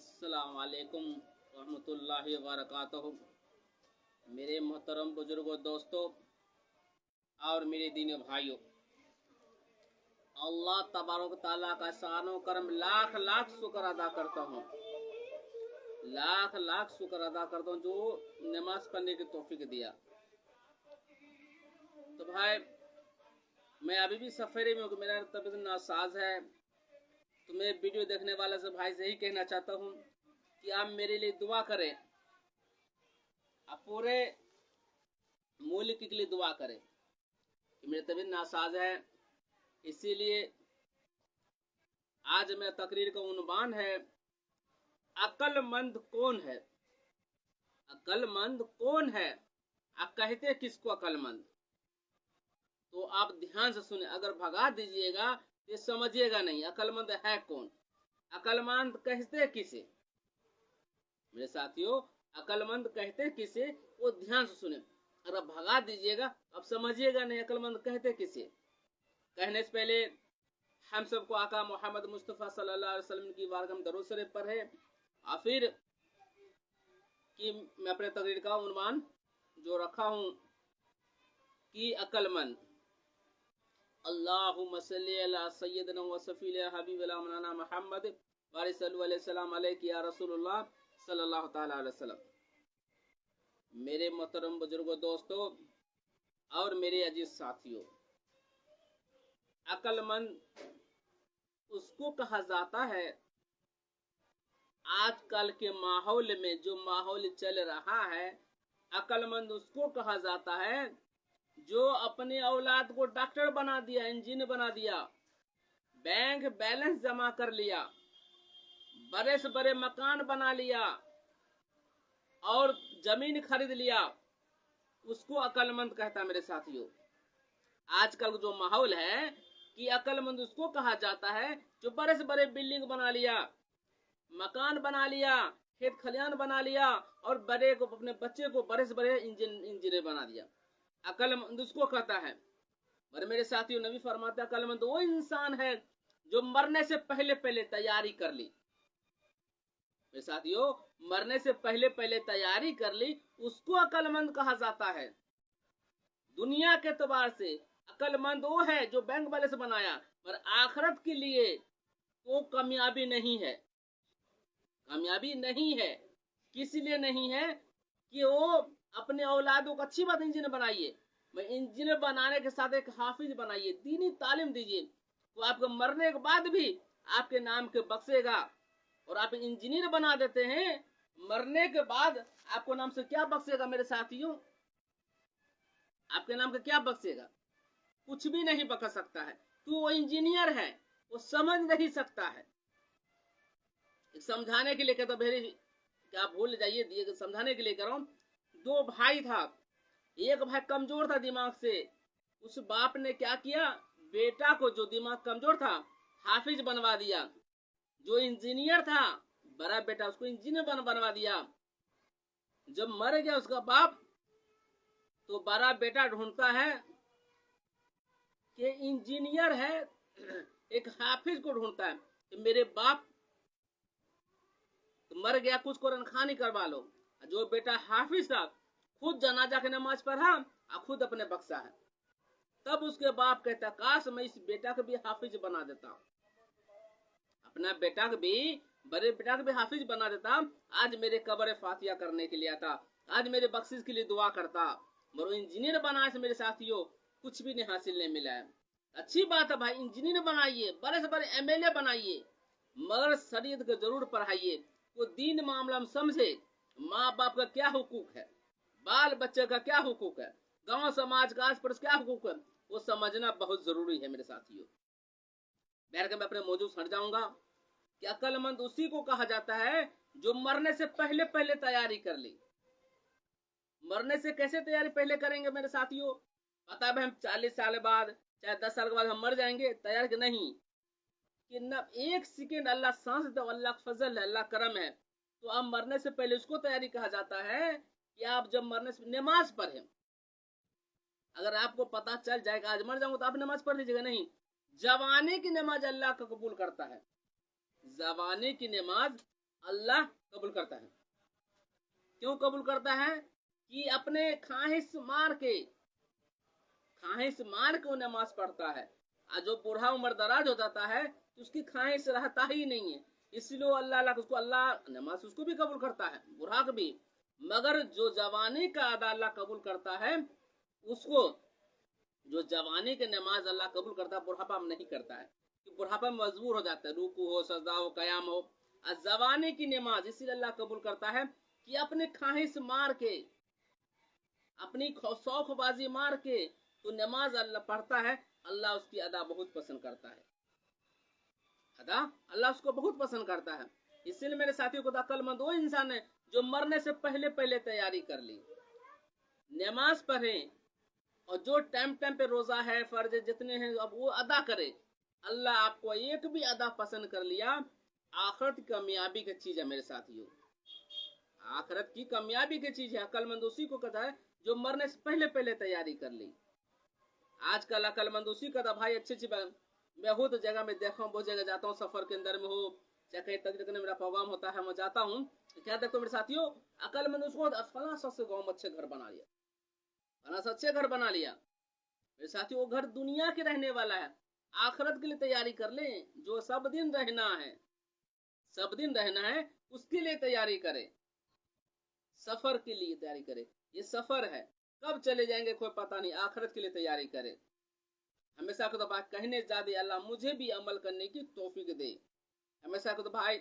अस्सलाम वालेकुम रहमतुल्लाहि व बरकातहू। मेरे मोहतरम बुजुर्गों, दोस्तों और मेरे दीनी भाइयों, अल्लाह तबारक ताला का शानो करम लाख लाख शुक्र अदा करता हूँ। लाख लाख शुक्र अदा करता हूँ जो नमाज पढ़ने की तौफीक दिया। तो भाई, मैं अभी भी सफरे में हूँ कि मेरा तबीयत नासाज है। तो मैं वीडियो देखने वाले से भाई से यही कहना चाहता हूँ कि आप मेरे लिए दुआ करें, आप पूरे मुल्क के लिए दुआ करें कि मेरी तबीयत नासाज है। इसीलिए आज मेरा तकरीर का उन्वान है, अक्लमंद कौन है। अक्लमंद कौन है? आप कहते किसको अक्लमंद? तो आप ध्यान से सुने, अगर भगा दीजिएगा तो समझिएगा नहीं अक्लमंद है कौन। अक्लमंद कहते किसे? मेरे साथियों, अक्लमंद कहते किसे, वो ध्यान से सुने। अगर भगा दीजिएगा अब समझिएगा नहीं अक्लमंद कहते किसे। कहने से पहले हम सबको आका मोहम्मद मुस्तफ़ा सल्लल्लाहु अलैहि वसल्लम की बारगाह में दरूद शरीफ पढ़े और फिर कि मैं अपने तकरीर का उन्वान जो रखा हूँ कि अक्लमंद। अल्लाहुम्मा सल्ली अला सय्यदना व सफीना हबीबना मौलाना मुहम्मद बारिक सल्लल्लाहु अलैहि वसल्लम अलैहि या रसूलुल्लाह सल्लल्लाहु ताला अलैहि वसल्लम। मेरे मोहतरम बुजुर्गों, दोस्तों और मेरे अजीज साथियों, अक्लमंद उसको कहा जाता है, आजकल के माहौल में जो माहौल चल रहा है, अक्लमंद उसको कहा जाता है जो अपने औलाद को डॉक्टर बना दिया, इंजीनियर बना दिया, बैंक बैलेंस जमा कर लिया, बड़े से बड़े मकान बना लिया और जमीन खरीद लिया, उसको अक्लमंद कहता है। मेरे साथियों, आजकल जो माहौल है कि अक्लमंद उसको कहा जाता है जो बड़े से बड़े बिल्डिंग बना लिया, मकान बना लिया, खेत खलियान बना लिया और बड़े को अपने बच्चे को बड़े से बड़े इंजीनियर बना दिया। अक्लमंद उसको कहता है। पर मेरे साथियों, नबी फरमाते हैं अक्लमंद वो इंसान है जो मरने से पहले पहले तैयारी कर ली। मेरे साथियों, मरने से पहले पहले तैयारी कर ली, उसको अक्लमंद कहा जाता है। दुनिया के एतबार से अक्लमंद वो है जो बैंक बैलेंस बनाया, पर आखिरत के लिए वो कामयाबी नहीं है। कामयाबी नहीं है। किस लिए नहीं है? कि वो अपने औलादों को अच्छी बात इंजीनियर बनाइए, मैं इंजीनियर बनाने के साथ एक हाफिज बनाइए, दीनी तालीम दीजिए, तो आपके मरने के बाद भी आपके नाम के बख्शेगा। और आप इंजीनियर बना देते हैं, मरने के बाद आपको नाम से क्या बख्शेगा? मेरे साथियों, आपके नाम का क्या बख्शेगा? कुछ भी नहीं बख्श सकता है। तो वो इंजीनियर है, वो समझ नहीं सकता है। समझाने के लिए कहता मेरी क्या भूल जाइए, समझाने के लिए कर रहा हूं। दो भाई था, एक भाई कमजोर था दिमाग से। उस बाप ने क्या किया, बेटा को जो दिमाग कमजोर था हाफिज बनवा दिया। जो इंजीनियर था बड़ा बेटा, उसको इंजीनियर बनवा दिया। जब मर गया उसका बाप, तो बड़ा बेटा ढूंढता है कि इंजीनियर है, एक हाफिज को ढूंढता है कि मेरे बाप तो मर गया, कुछ कुरान खानी करवा लो। जो बेटा हाफिज था खुद जनाजा की नमाज पढ़ा और खुद अपने बख्शा है। तब उसके बाप कहता काश मैं इस बेटा को भी हाफिज बना देता, अपना बेटा को भी, बड़े बेटा को भी हाफिज बना देता। आज मेरे कब्र फातिया करने के लिए आता, आज मेरे बख्शिश के लिए दुआ करता। मगर इंजीनियर बनाने से मेरे साथियों कुछ भी नहीं हासिल नहीं मिला है। अच्छी बात है भाई, इंजीनियर बनाइए, बड़े से बड़े एमएलए बनाइए, मगर शरीयत को जरूर पढ़ाइए, वो दीन मामला में समझे। माँ बाप का क्या हुकूक है, बाल बच्चे का क्या हुकूक है, गांव समाज का आस पड़ोस क्या हुकूक है, वो समझना बहुत जरूरी है। मेरे साथियों, बैठ के मैं अपने मौजूद हट जाऊंगा कि अक्लमंद उसी को कहा जाता है जो मरने से पहले पहले तैयारी कर ली। मरने से कैसे तैयारी पहले करेंगे मेरे साथियों? पता है हम 40 साल बाद चाहे 10 साल के बाद हम मर जाएंगे, तैयार कि नहीं? कि न एक सेकेंड अल्लाह सांस दो, अल्लाह फजल है, अल्लाह करम है। तो अब मरने से पहले उसको तैयारी कहा जाता है कि आप जब मरने से नमाज पढ़े। अगर आपको पता चल जाएगा आज मर जाऊंगा तो आप नमाज पढ़ लीजिएगा, नहीं। जवानी की नमाज अल्लाह का कबूल करता है, जवानी की नमाज अल्लाह कबूल करता है। क्यों कबूल करता है? कि अपने ख्वाहिश मार के वो नमाज पढ़ता है। और जो बूढ़ा उम्र दराज हो जाता है तो उसकी ख्वाहिश रहता ही नहीं है, इसलिए अल्लाह नमाज उसको भी कबूल करता है, बूढ़ा को भी। मगर जो जवानी का अदा अल्लाह कबूल करता है उसको, जो जवानी के नमाज अल्लाह कबूल करता है, बुढ़ापा में नहीं करता है, कि बुढ़ापा में मजबूर हो जाता है, रुकू हो, सजदा हो, कयाम हो। और जवानी की नमाज इसीलिए अल्लाह कबूल करता है कि अपने ख्वाहिश मार के, अपनी शौकबाजी मार के तो नमाज अल्लाह पढ़ता है, अल्लाह उसकी अदा बहुत पसंद करता है। अदा अल्लाह उसको बहुत पसंद करता है। इसीलिए मेरे साथियों को, अक्लमंद वो इंसान है जो मरने से पहले पहले तैयारी कर ली, नमाज पढ़े, और जो टाइम टाइम पे रोजा है, फर्ज जितने हैं अब वो अदा करे। अल्लाह आपको एक भी अदा पसंद कर लिया, आखिरत की कामयाबी की चीज है मेरे साथियों, आखिरत की कामयाबी की चीज है। अक्लमंद उसी को कहता है जो मरने से पहले पहले तैयारी कर ली। आजकल अक्लमंद उसी का था भाई, अच्छी अच्छी मैं हूँ तो जगह में देखा हूँ, बहुत जगह जाता हूँ, सफर के अंदर में हो चाहे कहीं तकरीर करने मेरा प्रोग्राम होता है, मैं जाता हूँ, क्या देखता हूँ मेरे साथियों, अक्लमंद उसको फला सबसे गाँव में अच्छे घर बना लिया, फला से अच्छे घर बना लिया। मेरे साथियों वो घर दुनिया के रहने वाला है, आखिरत के लिए तैयारी कर लें। जो सब दिन रहना है, सब दिन रहना है, उसके लिए तैयारी करें, सफर के लिए तैयारी करें। ये सफर है, कब चले जाएंगे कोई पता नहीं, आखिरत के लिए तैयारी करें। हमेशा को तो बात कहने जादे, अल्लाह मुझे भी अमल करने की तौफीक दे। हमेशा को तो भाई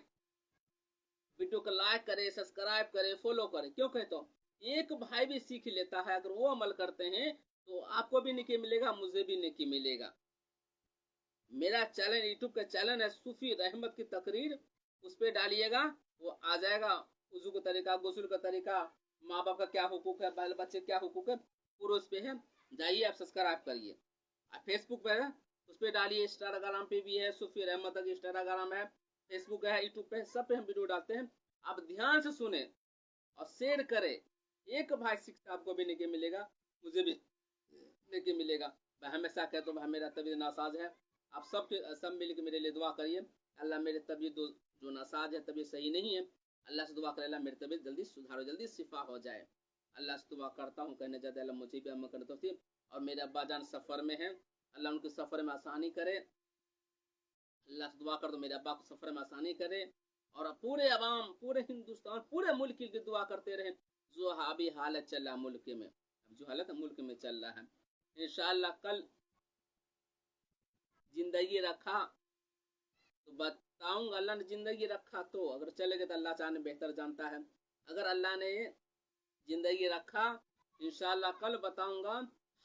वीडियो को लाइक करे, सब्सक्राइब करे, फॉलो करे। क्यों कहता हूँ, एक भाई भी सीख लेता है, अगर वो अमल करते हैं तो आपको भी नेकी मिलेगा, मुझे भी नेकी मिलेगा। मेरा चैनल, यूट्यूब का चैनल है सूफी रहमत की तकरीर, उस पर डालिएगा, वो आ जाएगा। वजू का तरीका, गुस्ल का तरीका, माँ बाप का क्या हुकूक है, बाल बच्चे क्या हुकूक है, पूरा उस पे है, जाइए आप सब्सक्राइब करिए। फेसबुक पे है, उस पर डालिए, इंस्टाग्राम पे भी है, सूफी रहमत की इंस्टाग्राम है, फेसबुक है, यूट्यूब पे, सब पे हम वीडियो डालते हैं। आप ध्यान से सुने और शेयर करें, एक भाई शिक्षा आपको भी नेकी मिलेगा, मुझे भी नेकी मिलेगा। मैं हमेशा कहता हूँ भाई मेरा तबीयत नासाज है, आप सब मिलकर मेरे लिए दुआ करिए। अल्लाह मेरे तबीयत जो नासाज है, तबीयत सही नहीं है, अल्लाह से दुआ करे अल्लाह मेरी तबीयत जल्दी सुधारो, जल्दी शिफा हो जाए। अल्लाह से दुआ करता हूँ, कहने जाते अल्लाह मुझे भी अमल करने तौफीक। और मेरे अब्बा जान सफ़र में हैं, अल्लाह उनके सफ़र में आसानी करे। अल्लाह से दुआ कर दो मेरे अब्बा को सफ़र में आसानी करे, और पूरे अवाम, पूरे हिंदुस्तान, पूरे मुल्क की दुआ करते रहे। जो हावी हालत चल रहा मुल्क में, जो हालत मुल्क में चल रहा है, इंशाअल्लाह कल जिंदगी रखा तो बताऊंगा, अल्लाह ने जिंदगी रखा तो, अगर चले गए तो अल्लाह चाहे बेहतर जानता है। अगर अल्लाह ने जिंदगी रखा इंशाअल्लाह कल बताऊंगा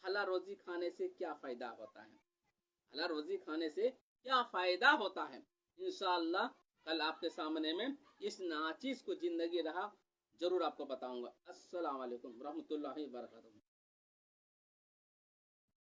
हला रोजी खाने से क्या फायदा होता है, हला रोजी खाने से क्या फायदा होता है। इंशाअल्लाह कल आपके सामने में इस नाचीज को जिंदगी रहा जरूर आपको बताऊंगा। अस्सलाम वालेकुम रहमतुल्लाहि व बरकातहू।